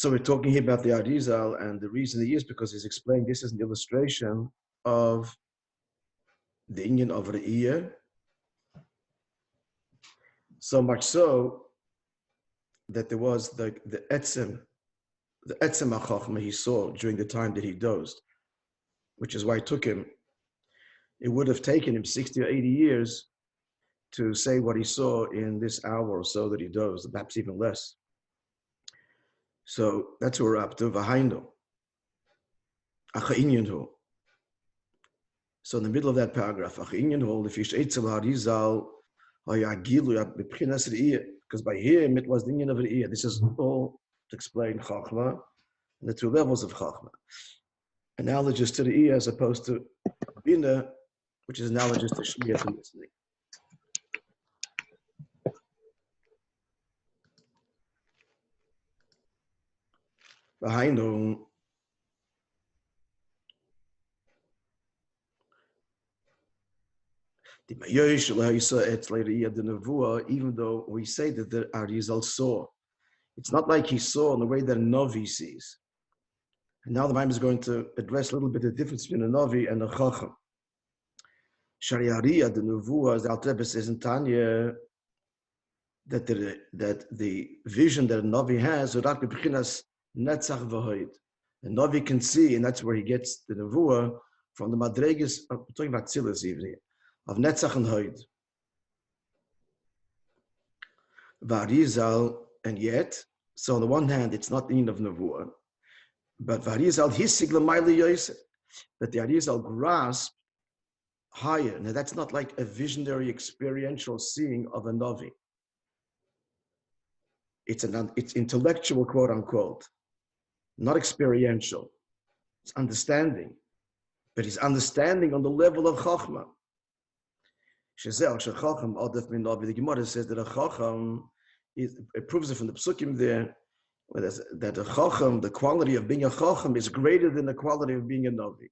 So we're talking here about the Arizal, and the reason he is because he's explaining this is an illustration of the Inyan of Re'iyah. So much so that there was the etzem HaChochma he saw during the time that he dozed, which is why it took him. It would have taken him 60 or 80 years to say what he saw in this hour or so that he dozed, perhaps even less. So that's what we're up to. V'hainu, Acha'inyanhu. So in the middle of that paragraph, Acha'inyanhu, if Yish Eitzel Harizal, because by him it was the Inyan of Re'iyah. This is all to explain Chachma and the two levels of Chachma. Analogous to Re'iyah as opposed to Bina, which is analogous to Shmiyah, to listening. V'hainu, even though we say that the Arizal saw, it's not like he saw in the way that a Navi sees. And now the Maimon is going to address a little bit the difference between a Navi and a Chacham. Shari'ariya, the Nevuah, as the Alter Rebbe says in Tanya, that the vision that a Navi has, the Navi can see, and that's where he gets the Nevuah from the Madregas, we're talking about Tzilas even here, of Netzach and Hoid. Varizal, and yet, so on the one hand, it's not the end of Nevuah, but Varizal, his sigla Maili Yosef, that the Arizal grasp higher. Now that's not like a visionary experiential seeing of a Navi. It's intellectual, quote unquote, not experiential. It's understanding, but he's understanding on the level of Chachma. The Gemara says that a Chacham, it proves it from the Psukim there, that a Chacham, the quality of being a Chacham is greater than the quality of being a Navi.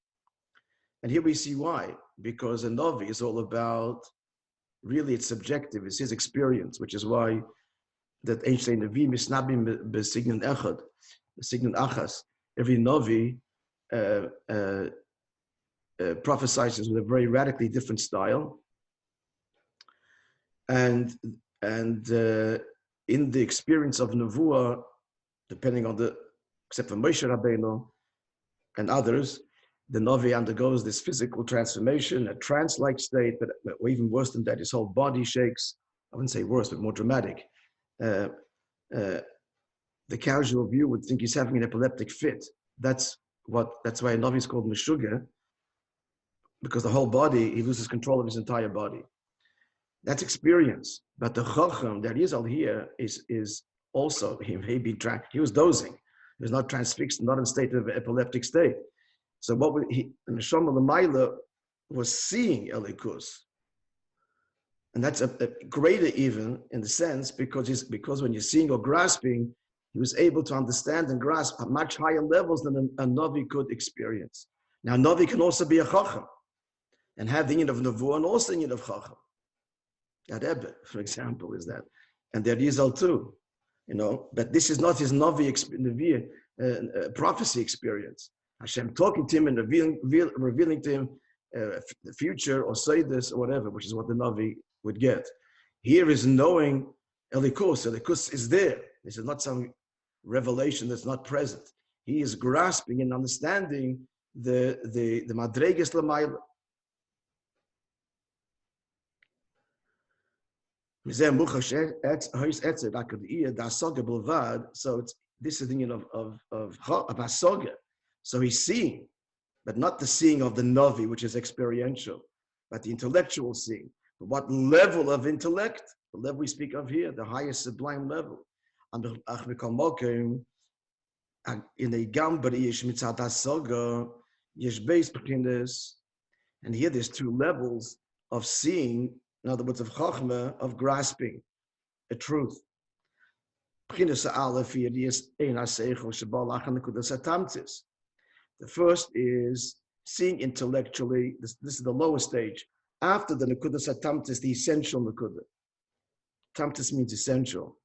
And here we see why. Because a Navi is all about, really it's subjective, it's his experience, which is why that ancient Navi misnabim besignan echad, besignan achas. Every Navi prophesies with a very radically different style. And in the experience of Nevuah, depending on except for Moishe Rabbeinu and others, the Navi undergoes this physical transformation, a trance-like state, but even worse than that, his whole body shakes. I wouldn't say worse, but more dramatic. The casual view would think he's having an epileptic fit. That's why a Navi is called Meshuggah, because the whole body, he loses control of his entire body. That's experience. But the Chacham that is out here is also, he was dozing. He was not transfixed, not in a state of epileptic state. So what the Neshama L'mayla was seeing Elikus. And that's a greater even in the sense, because when you're seeing or grasping, he was able to understand and grasp at much higher levels than a Navi could experience. Now, Navi can also be a Chacham and have the Inyan of Nevuah and also the Inyan of Chacham. Rebbe, for example, is that. And the Arizal too, but this is not his Navi prophecy experience. Hashem talking to him and revealing to him the future or say this or whatever, which is what the Navi would get. Here is knowing Elikus. Elikus is there. This is not some revelation that's not present. He is grasping and understanding the Madregas L'mayla. So this is the thing of Hasoga. So he's seeing, but not the seeing of the Navi, which is experiential, but the intellectual seeing. But what level of intellect? The level we speak of here, the highest sublime level. In the Gambari Mitzat Hasoga, Yesh Beis Pekindes, and here there's two levels of seeing. In other words, of Chachma, of grasping a truth. The first is seeing intellectually. This is the lower stage. After the Nekudas HaTamtis, the essential Nekuda. Tamtis means essential.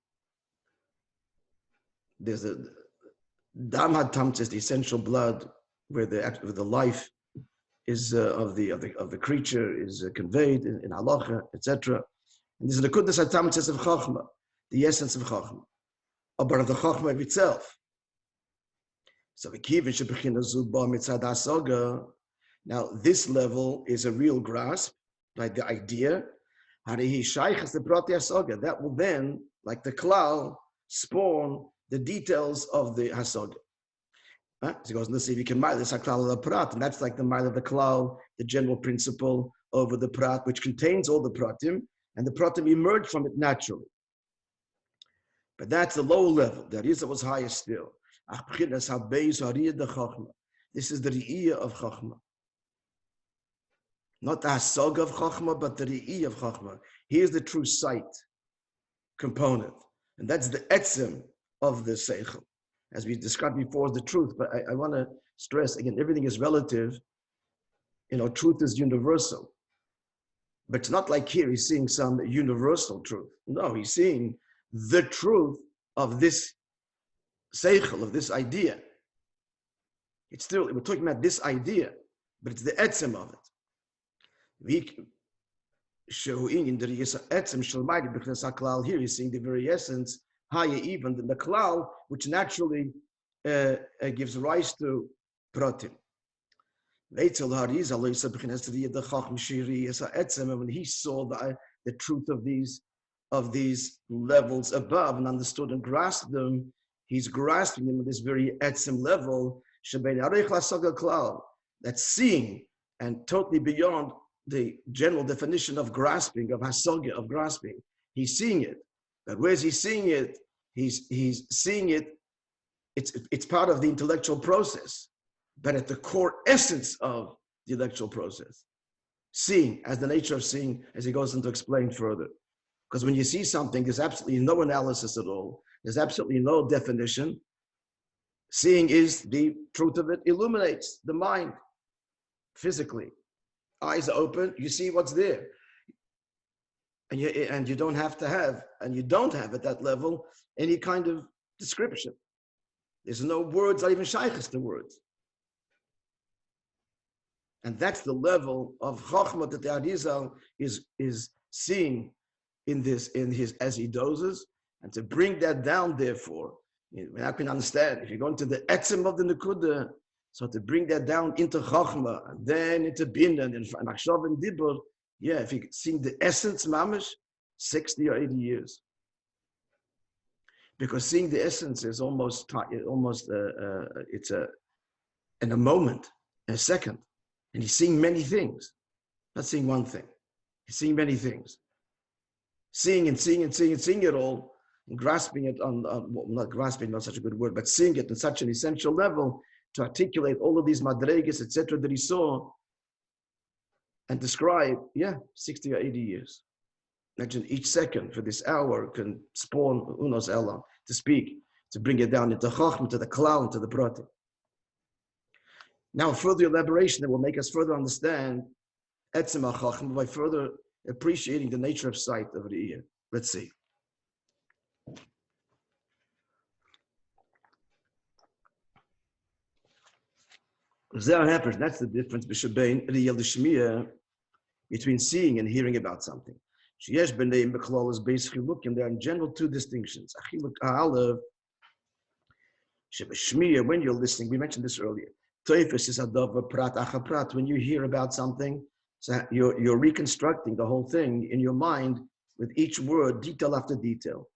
There's Dam hatamtz is the essential blood where the life is of the creature is conveyed in halacha, etc. And this is the kudus hatamtz of chachma, the essence of chachma, but of the chachma itself. So now this level is a real grasp, like the idea. That will then, like the klal, spawn the details of the hasaga. So he goes, let's see if you can mile this haklal of the prat, and that's like the mile of the klal, the general principle over the prat, which contains all the pratim, and the pratim emerge from it naturally. But that's the low level. The Arizah was higher still. This is the re'iyah of chachma. Not the hasaga of chachma, but the re'iyah of chachma. Here's the true sight component. And that's the etzem of the seichel. As we described before, is the truth. But I want to stress, again, everything is relative. Truth is universal. But it's not like here he's seeing some universal truth. No, he's seeing the truth of this seichel, of this idea. We're talking about this idea, but it's the etzem of it. Here he's seeing the very essence, higher even than the klal, which naturally gives rise to pratim. When he saw the truth of these levels above and understood and grasped them, he's grasping them at this very etzem level, that's seeing and totally beyond the general definition of grasping, of hasaga, of grasping. He's seeing it. But where's he seeing it? He's seeing it, it's part of the intellectual process, but at the core essence of the intellectual process. Seeing, as the nature of seeing, as he goes on to explain further. Because when you see something, there's absolutely no analysis at all. There's absolutely no definition. Seeing is the truth of it, illuminates the mind physically. Eyes are open, you see what's there. And you don't have to have, and you don't have at that level, any kind of description. There's no words, not even shaykhs to words. And that's the level of chachma that the Arizal is seeing in his as he dozes, and to bring that down, therefore, I can understand if you go into the etzem of the nekuda, so to bring that down into chachma, and then into binah, and machshav and dibur, if you see the essence, mamish, 60 or 80 years. Because seeing the essence is almost it's in a moment, in a second. And he's seeing many things, not seeing one thing. He's seeing many things. Seeing it all, and grasping it not grasping, not such a good word, but seeing it on such an essential level to articulate all of these madregas, etc., that he saw and describe, 60 or 80 years. Imagine each second for this hour can spawn unos elam to speak, to bring it down into chachma, to the klal, to the pratim. Now, further elaboration that will make us further understand etzem chachma by further appreciating the nature of sight of the ear. Let's see. That's the difference between seeing and hearing about something. There are in general two distinctions. When you're listening, we mentioned this earlier. When you hear about something, so you're reconstructing the whole thing in your mind with each word, detail after detail.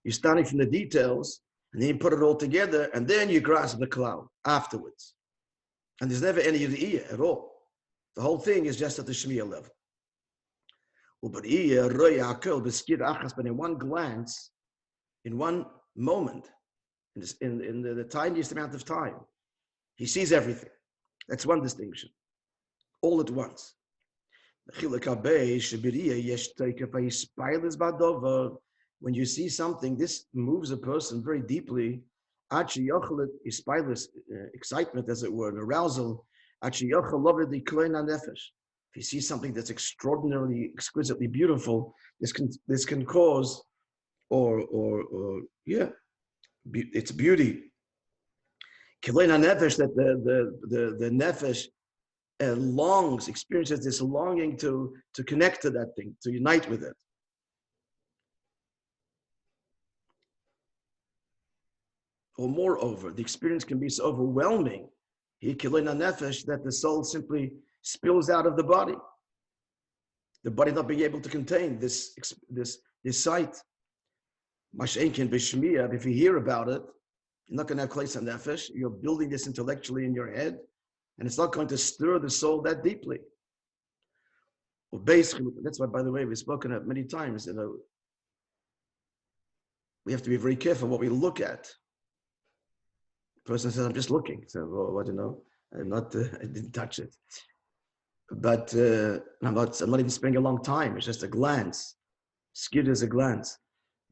You're starting from the details, and then you put it all together, and then you grasp the cloud afterwards. And there's never any re'iyah at all. The whole thing is just at the shmiya level. But in one glance, in one moment, in the tiniest amount of time, he sees everything. That's one distinction. All at once. When you see something, this moves a person very deeply. Excitement, as it were, arousal. If you see something that's extraordinarily, exquisitely beautiful, this can cause, its beauty Kiloina nefesh, that the nefesh longs, experiences this longing to connect to that thing, to unite with it. Or moreover, the experience can be so overwhelming, that the soul simply spills out of the body not being able to contain this sight. If you hear about it, you're not going to have klesa nefesh. You're building this intellectually in your head, and it's not going to stir the soul that deeply. Well, basically, that's why, by the way, we've spoken of many times. We have to be very careful what we look at. The person says, "I'm just looking." So, well, what do you know? I'm not. I didn't touch it. But I'm not even spending a long time. It's just a glance. Skid is a glance.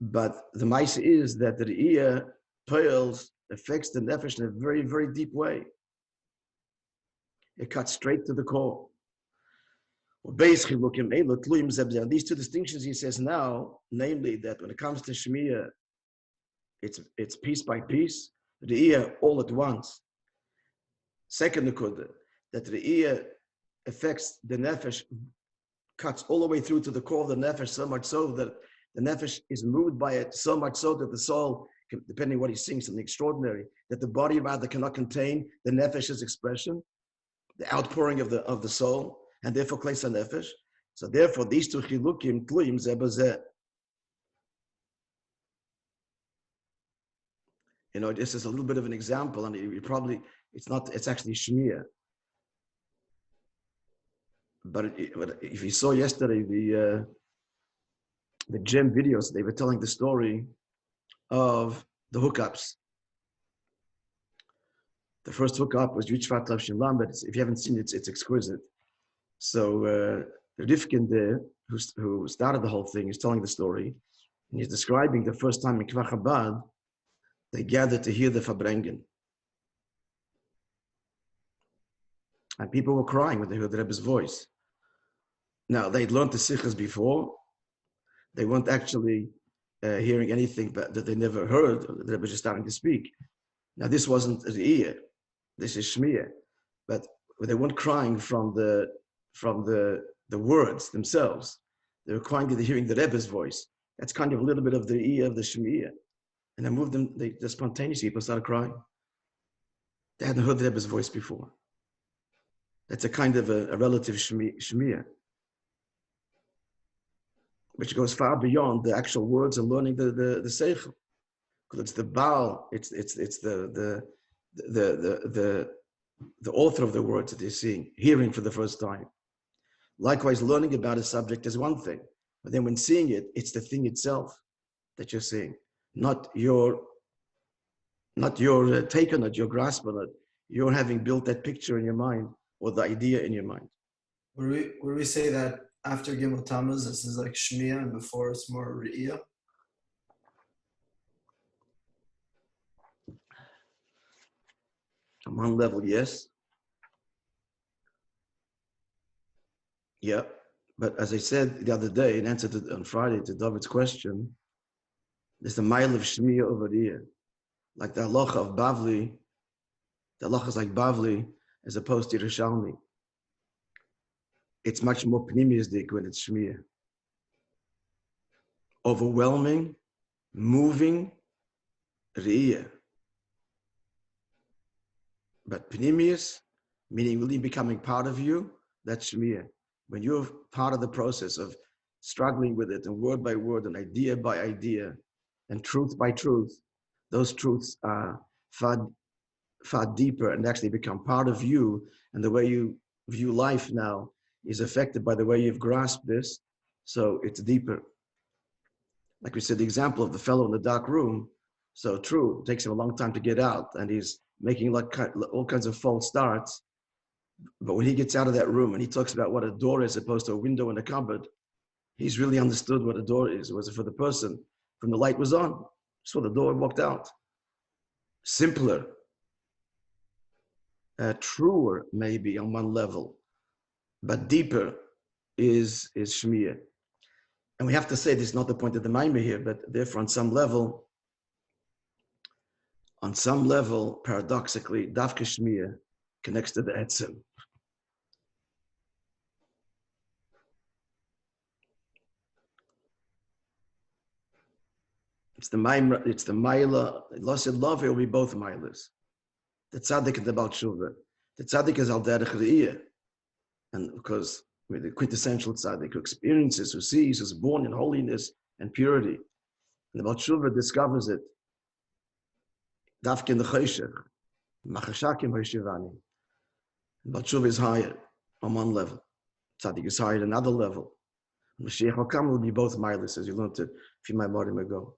But the mice is that the ear pearls affects the nefesh in a very, very deep way. It cuts straight to the core. These two distinctions he says now, namely that when it comes to Shmiya, it's piece by piece, the ear all at once. Second, that the ear affects the nefesh, cuts all the way through to the core of the nefesh, so much so that the nefesh is moved by it, so much so that the soul, depending on what he sings, something extraordinary, that the body rather cannot contain the nefesh's expression, the outpouring of the soul, and therefore klesa nefesh. So therefore, these two chilukim tluyim zeh b'zeh. This is a little bit of an example, and it's actually Shmiya. But if you saw yesterday the gem videos, they were telling the story of the hookups. The first hookup was Yitzhak Tavshin Lam, but if you haven't seen it, it's exquisite. So Rifkin there, who started the whole thing, is telling the story, and he's describing the first time in Kvach Chabad, they gathered to hear the Fabrengen. And people were crying when they heard the Rebbe's voice. Now, they'd learned the Sichas before. They weren't actually hearing anything that they never heard. The Rebbe was just starting to speak. Now, this wasn't the ear. This is Shmiya. But they weren't crying from the words themselves. They were crying to hearing the Rebbe's voice. That's kind of a little bit of the ear of the Shmiya. And I moved them, they spontaneously, people started crying. They hadn't heard the Rebbe's voice before. That's a kind of a relative Shmiya, which goes far beyond the actual words and learning the Seichel. Because it's the Baal, it's the author of the words that they're seeing, hearing for the first time. Likewise, learning about a subject is one thing, but then when seeing it, it's the thing itself that you're seeing, not your take on it, your grasp on it. You're having built that picture in your mind or the idea in your mind. Would we say that after Gimel Tammuz, this is like Shmiya, and before it's more Re'iyah? On one level, yes. Yeah, but as I said the other day, in answer on Friday to David's question, there's the mile of Shmiya over here. Like the halacha of Bavli, the halacha is like Bavli as opposed to Yerushalmi. It's much more pnimiusdik when it's Shmiya. Overwhelming, moving, Re'iyah. But pnimius, meaning really becoming part of you, that's Shmiya. When you're part of the process of struggling with it and word by word and idea by idea and truth by truth, those truths are far deeper and actually become part of you, and the way you view life now is affected by the way you've grasped this, so it's deeper. Like we said, the example of the fellow in the dark room, so true, it takes him a long time to get out, and he's making like all kinds of false starts, but when he gets out of that room and he talks about what a door is opposed to a window in a cupboard, he's really understood what a door is. It was for the person when the light was on, saw the door and walked out. Simpler, truer maybe on one level, but deeper is Shmiya. And we have to say this is not the point of the Maimah here, but therefore on some level, on some level, paradoxically, Dafka Shmiya connects to the Etzem. It's the Maila, Lost Love, it will be both Mailas. The Tzaddik and the Baal Tshuva. The Tzaddik is Al Derech Re'iyah. And because with the quintessential Tzaddik who experiences, who sees, who's born in holiness and purity. And the Baal Tshuva discovers it. Dafka in the Cheshech. Machashakim Hashivani. The Baal Tshuva is higher on one level. Tzaddik is higher at another level. Mashiach HaKam will be both Mailas, as you learned it a few Maimarim ago.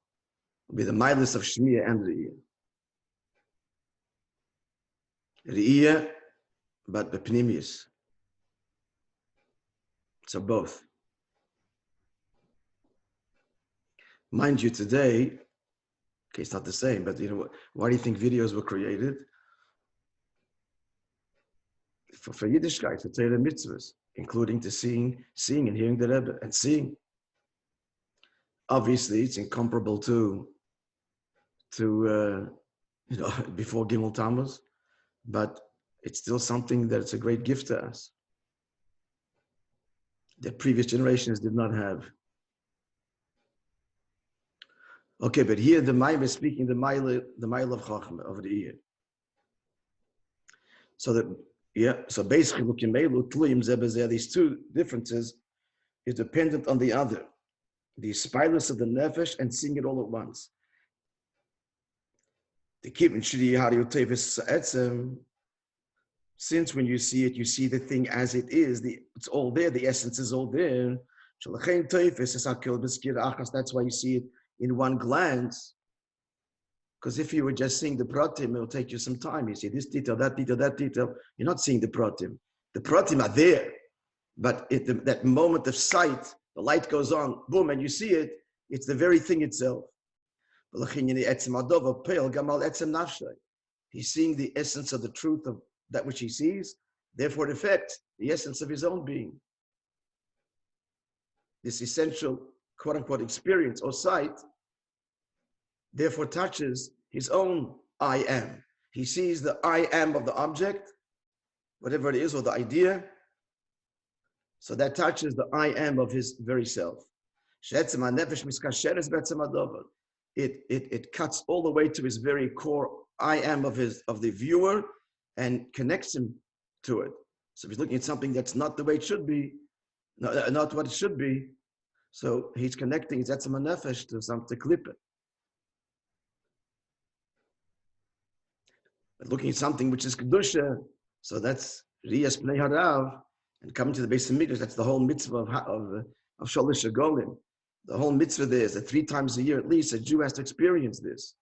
Will be the Mailas of Shmiya and Re'iyah. Re'iyah, but Bepnimius. So both. Mind you, today, okay, it's not the same, but you know, why do you think videos were created? For Yiddishkeit, for Torah mitzvahs, including to seeing and hearing the Rebbe, and seeing. Obviously, it's incomparable to before Gimel Tammuz, but it's still something that it's a great gift to us that previous generations did not have. Okay, but here the Maim is speaking the mile of Chachma, of the ear. So basically, these two differences is dependent on the other. The spilus of the nefesh and seeing it all at once. The kivin shiri hariotevis etzem. Since when you see it, you see the thing as it is. It's all there. The essence is all there. That's why you see it in one glance. Because if you were just seeing the pratim, it will take you some time. You see this detail, that detail, that detail. You're not seeing the pratim. The pratim are there. But that moment of sight, the light goes on, boom, and you see it, it's the very thing itself. He's seeing the essence of the truth of that which he sees, therefore it affects the essence of his own being. This essential, quote-unquote, experience or sight, therefore touches his own I am. He sees the I am of the object, whatever it is, or the idea, so that touches the I am of his very self. It cuts all the way to his very core I am of the viewer and connects him to it. So if he's looking at something that's not the way it should be, not what it should be, so he's connecting his etzem nefesh to something klippah. But looking at something which is kedusha, so that's riyas pnei harav, and coming to the base of midrash. That's the whole mitzvah of sholish hagolim. The whole mitzvah there is that 3 times a year at least a Jew has to experience this.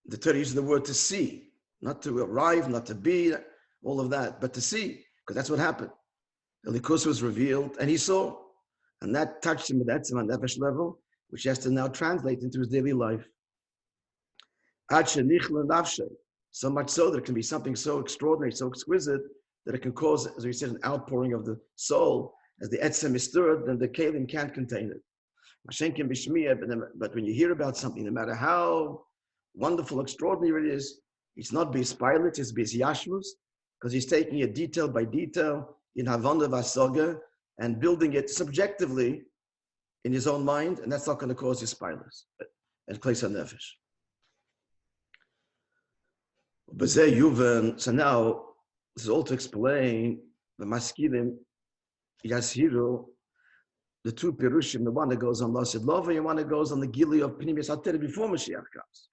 The Torah uses the word to see, not to arrive, not to be, all of that, but to see, because that's what happened. The Likus was revealed, and he saw, and that touched him at that nefesh level, which he has to now translate into his daily life. So much so that it can be something so extraordinary, so exquisite, that it can cause, as we said, an outpouring of the soul. As the etzem is stirred, then the kelim can't contain it. But when you hear about something, no matter how wonderful, extraordinary it is, it's not bis pilot, it's bis yashvus, because he's taking it detail by detail in Havana Vasoga and building it subjectively in his own mind, and that's not going to cause his spilers and place on nefesh. So now, this is all to explain the Maskilim, Yazhiro, the two Pirushim, the one that goes on Lasid Lova and one that goes on the Gili of Pnimius HaTorah before Mashiach comes.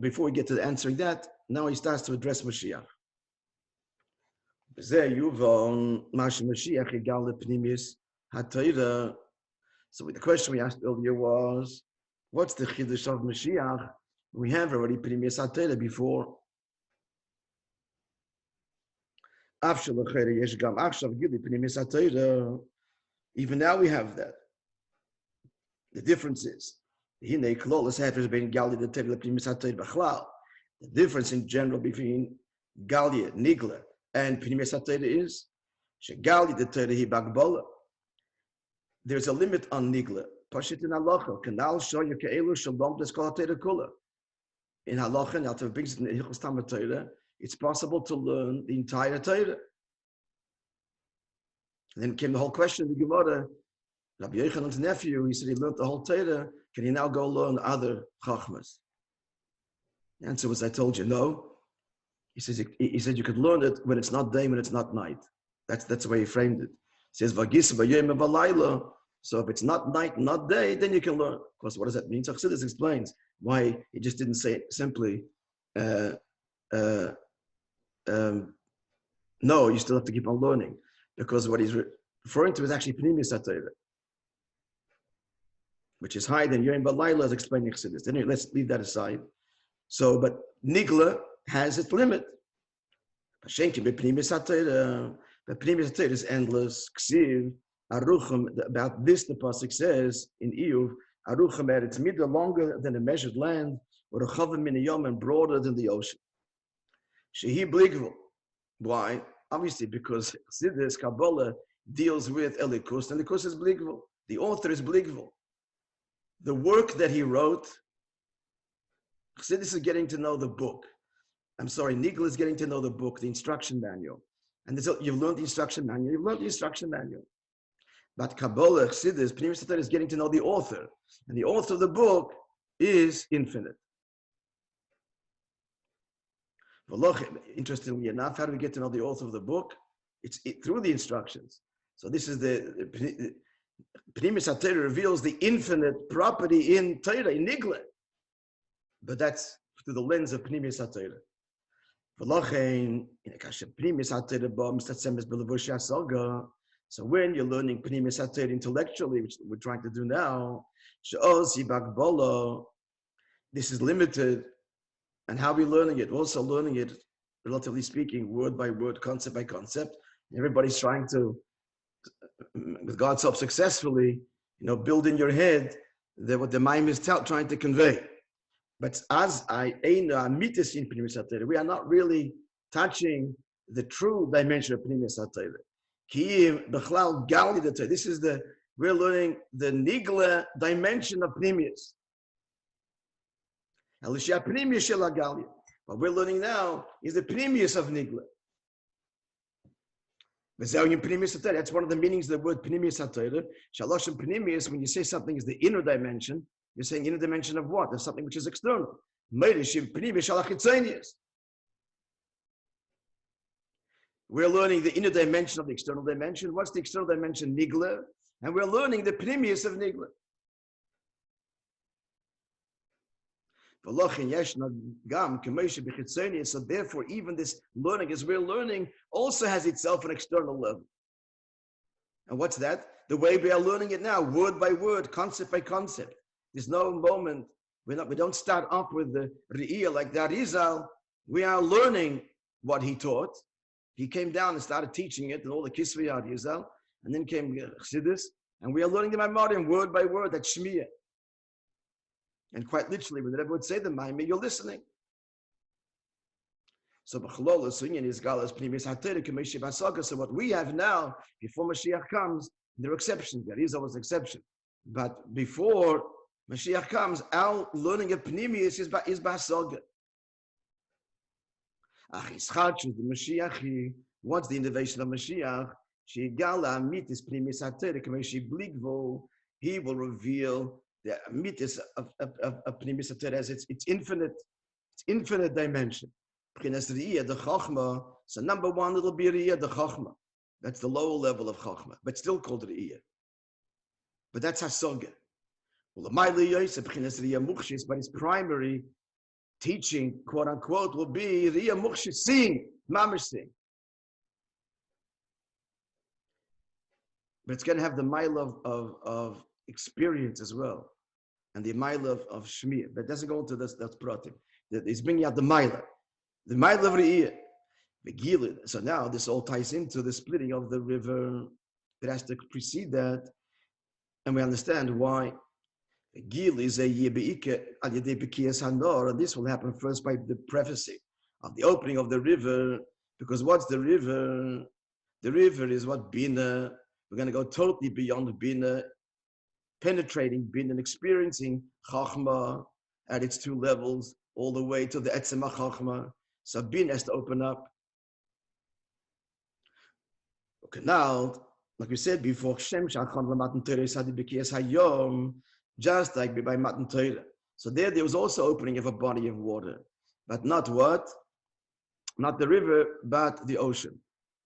Before we get to answering that, now he starts to address Mashiach. So the question we asked earlier was, what's the Chiddush of Mashiach? We have already Pnimius HaTorah before. Even now we have that. The difference is, the difference in general between Galia, Nigla, and Pnimius HaTorah is, there's a limit on nigla. Pashit in halacha, kanal shoyu ke'elu shalom deskol ha'teira kula. In halacha, now to brings it in Hilchos Talmud Torah, it's possible to learn the entire Torah. And then came the whole question of the Gemara. Rabbi Yochanan's nephew, he said he learned the whole Torah. Can he now go learn other chachmas? The answer was, I told you, no. He said you could learn it when it's not day, when it's not night. That's the way he framed it. He says, Vagisa v'yom v'layla. So if it's not night, not day, then you can learn. Of course, what does that mean? So Chassidus explains why he just didn't say simply, no, you still have to keep on learning. Because what he's referring to is actually Pnimis HaTorah, which is higher than Yom Balayla, as explained in Chassidus. Anyway, let's leave that aside. So, but Nigla has its limit. But Pnimis HaTorah is endless. Ksiv, Aruchim, about this the pasuk says in Iyuv, Aruchim at its middle longer than a measured land, or a chavim min yom and broader than the ocean. Shehi bligvul. Why? Obviously, because Chassidus Kabbalah deals with Elikus, and Elikus is bligvul. The author is bligvul. The work that he wrote, Chassidus is getting to know the book. Nigla is getting to know the book, the instruction manual. And you've learned the instruction manual. But Kabbalah, Chassidus, Pnimis HaTorah is getting to know the author. And the author of the book is infinite. Interestingly enough, how do we get to know the author of the book? It's through the instructions. So this is the Pnimis HaTorah reveals the infinite property in Torah, in Nigla. But that's through the lens of Pnimis HaTorah. So when you're learning Pnimis HaTorah intellectually, which we're trying to do now, this is limited. And how are we learning it? We're also learning it, relatively speaking, word by word, concept by concept. Everybody's trying to, with God's help, successfully, build in your head what the Maim is trying to convey. But we are not really touching the true dimension of Pnimis HaTorah. We're learning the Nigla dimension of Pnimius. What we're learning now is the Pnimius of Nigla. That's one of the meanings of the word Pnimius HaTorah. Shalosh and Pnimius, when you say something is the inner dimension, you're saying inner dimension of what? Of something which is external. We're learning the inner dimension of the external dimension. What's the external dimension? Nigla. And we're learning the Pnimius of Nigla. So therefore, even this learning, as we're learning, also has itself an external level. And what's that? The way we are learning it now, word by word, concept by concept. There's no moment, we don't start off with the Re'iyah like the Arizal. We are learning what he taught. He came down and started teaching it, and all the Kisvei Arizal, and then came Chassidus, and we are learning the Maamarim word by word, that Shmiyah. And quite literally, when the Rebbe would say the Maimah, you're listening. So what we have now, before Mashiach comes, there are exceptions. There is always an exception. But before Mashiach comes, our learning of Pnimius is Basaga. What's the innovation of Mashiach? He will reveal the mitzvah of Pnimis HaTorah as its infinite dimension. So number one, it'll be Riyah the Chachma. That's the lower level of Chachma, but still called Riyah. But that's Hasoga. Well, but his primary teaching, quote unquote, will be Riyah Mukhshis, seeing, Mamish seeing. But it's going to have the mile of experience as well, and the mile of Shmiyah. But it doesn't go into that's pratim. He's bringing out the mile of Re'iyah. So now this all ties into the splitting of the river. It has to precede that, and we understand why. Gil is a Yebeike al Yedei Bekiyas Hanor, and this will happen first by the prophecy of the opening of the river. Because what's the river? The river is what Bina, We're going to go totally beyond Bina, penetrating Bina and experiencing Chachma at its two levels, all the way to the Etzem HaChachma. So Bina has to open up. Okay, now, like we said before, just like by Matan Torah. So there was also opening of a body of water, but not what? Not the river, but the ocean.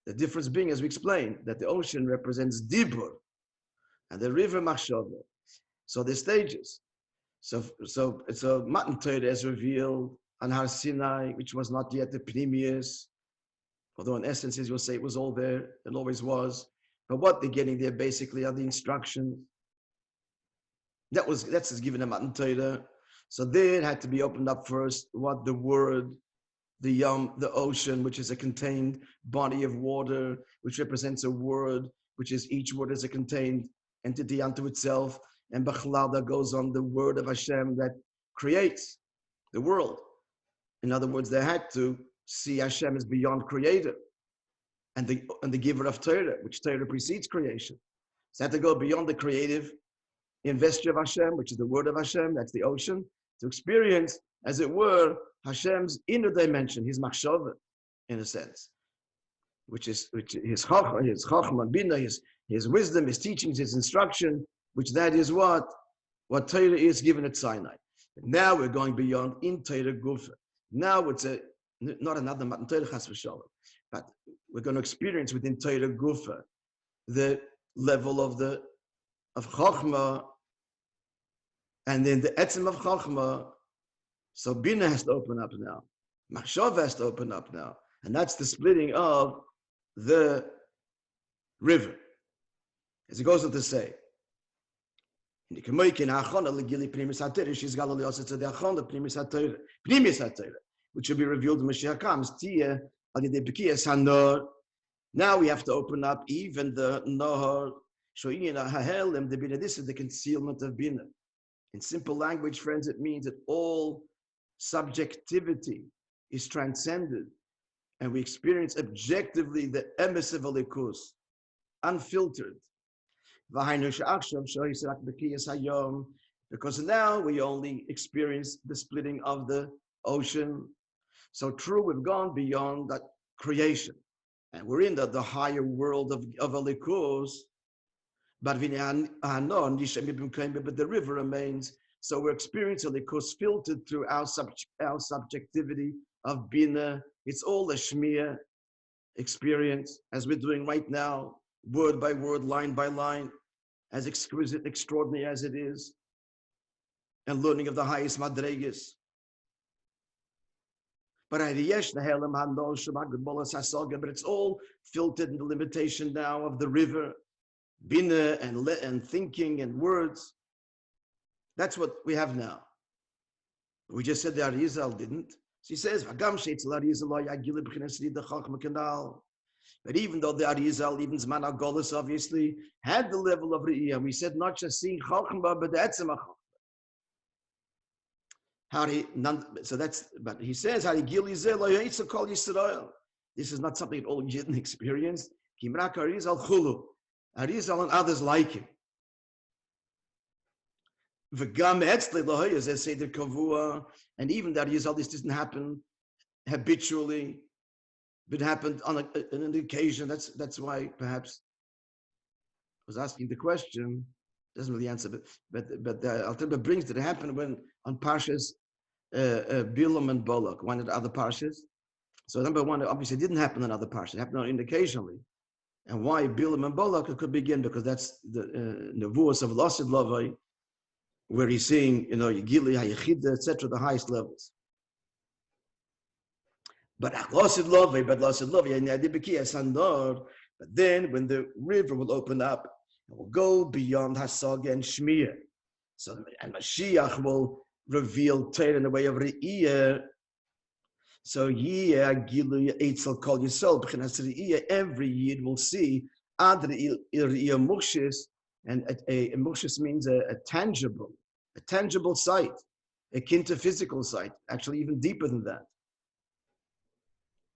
The difference being, as we explained, that the ocean represents Dibur, and the river Machshava. So the stages. So Matan Torah is revealed on Har Sinai, which was not yet the Pnimius, although in essence, as you'll say, it was all there, it always was. But what they're getting there basically are the instructions. That's given in Matan Torah. So there it had to be opened up first, what the word, the ocean, which is a contained body of water, which represents a word, which is each word is a contained entity unto itself. And Bachlada goes on the word of Hashem that creates the world. In other words, they had to see Hashem as beyond creator and the giver of Torah, which Torah precedes creation. So they had to go beyond the creative investure of Hashem, which is the word of Hashem, that's the ocean, to experience, as it were, Hashem's inner dimension, his machshava, in a sense, which is his chachma, bina, his wisdom, his teachings, his instruction, which that is what Torah is given at Sinai. Now we're going beyond in Torah Gufa. Now it's not another Matan Torah Chas v'Shalom, but we're going to experience within Torah Gufa the level of Chachma, and then the etzem of Chachma. So Bina has to open up now. Machshava has to open up now. And that's the splitting of the river. As he goes on to say, which will be revealed when Mashiach comes. Now we have to open up even the Nahar. This is the concealment of Bina. In simple language, friends, it means that all subjectivity is transcended, and we experience objectively the emes of Elikus, unfiltered. Because now we only experience the splitting of the ocean. So true, we've gone beyond that creation, and we're in the higher world of Elikus. But the river remains. So we're experiencing Elikus filtered through our subjectivity of Bina. It's all a Shmiya experience, as we're doing right now, word by word, line by line, as exquisite, extraordinary as it is, and learning of the highest Madregas. But it's all filtered in the limitation now of the river. Bina and thinking and words. That's what we have now. We just said the Arizal didn't. She says, but even though the Arizal, even Zman HaGolus, obviously had the level of Re'iyah, we said not just seeing Chachma, but the Etzem HaChachma. So that's, but he says, this is not something that all Yidden experienced. Kimrak Arizal Chulu. Arizal and others like him. And even that Arizal, this didn't happen habitually, but happened on an occasion. That's why perhaps I was asking the question. Doesn't really answer, but the Alter brings that it happened when on Parshas Bilam and Balak, one of the other Parshas. So number one, obviously didn't happen on other Parshas. It happened occasionally. And why Bilam and Balak? It could begin because that's the Nevuos of Lasid Lavai, where he's seeing, Yigili, Hayechida, etc., the highest levels. But Lasid Lavai, but then when the river will open up, it will go beyond Hasaga and Shmiya. So, and Mashiach will reveal Torah in the way of Re'iyah. So every Yid will see and a mushis means a tangible sight, akin to physical sight, actually even deeper than that.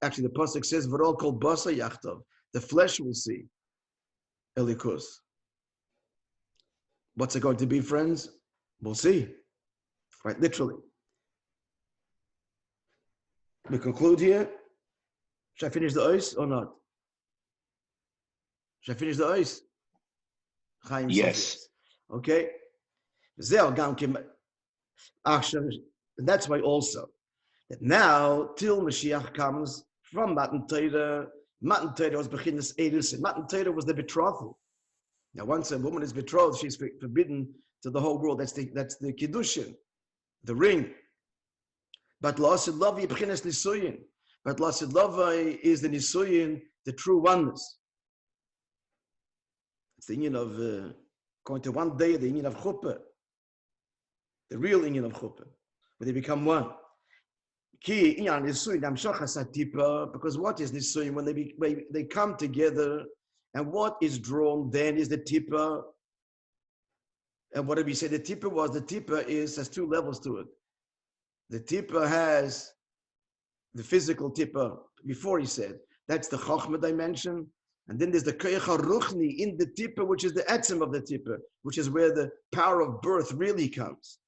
Actually, the pasuk says, "V'rol kol basa yachtov," the flesh will see. Elikus. What's it going to be, friends? We'll see. Right, literally. We conclude here. Should I finish the ice or not? Should I finish the ice? Yes. Okay. That's why also that now till Mashiach comes from Matan Torah was beginnes Edus. Matan Torah was the betrothal. Now, once a woman is betrothed, she's forbidden to the whole world. That's the kiddushin, the ring. But Lasid Lavi beginnes Nisuyin. But Lasid Lavi is the Nisuyin, the true oneness. It's the union of going to one day, the union of chuppah, the real union of chuppah, where they become one. Ki inyan Nisuyin amshachas atipa, because what is Nisuyin when they come together? And what is drawn then is the tippa. And what did we say? The tippa has two levels to it. The tippa has the physical tippa, before he said, that's the chokhmah dimension. And then there's the koyach haruchni in the tippa, which is the etzem of the tippa, which is where the power of birth really comes.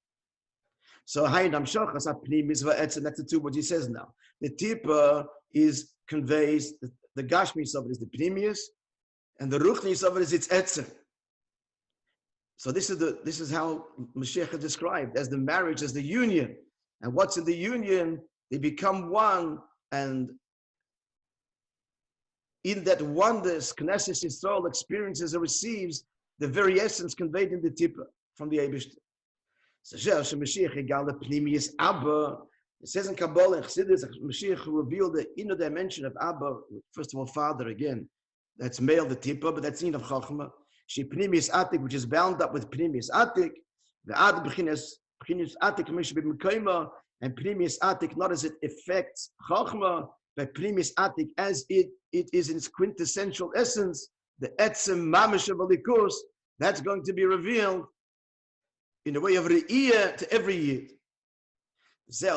So hayin amshachas apnim mizvah etzem, that's the two what he says now. The tippa conveys, the gashmis of it is the pnimius, and the ruchnis of it is its etzem. So this is how Mashiach is described as the marriage, as the union. And what's in the union? They become one, and in that oneness, Knesset Yisrael experiences or receives the very essence conveyed in the tippa from the Eibishter. So Mashiach egal the pnimius Abba. It says in Kabbalah and Chassidus, Mashiach revealed the inner dimension of Abba. First of all, Father again. That's male, the tippa, but that's in of Chachma. She pnimius atik, which is bound up with pnimius atik. The ad pnimius atik Mishnah b'mekayma, and pnimius atik not as it affects Chachma, but pnimius atik as it is in its quintessential essence, the etzem mamish of alikus. That's going to be revealed in the way of re'iyah to every yid. And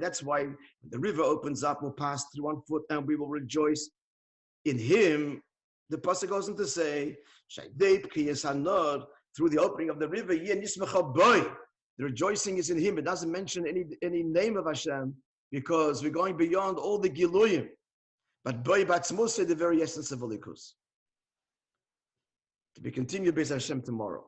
that's why when the river opens up, we'll pass through on foot and we will rejoice in him. The pasuk goes on to say, through the opening of the river, the rejoicing is in him. It doesn't mention any name of Hashem because we're going beyond all the giluyim. But boy batzmus, the very essence of Elikus. To be continued based Hashem tomorrow.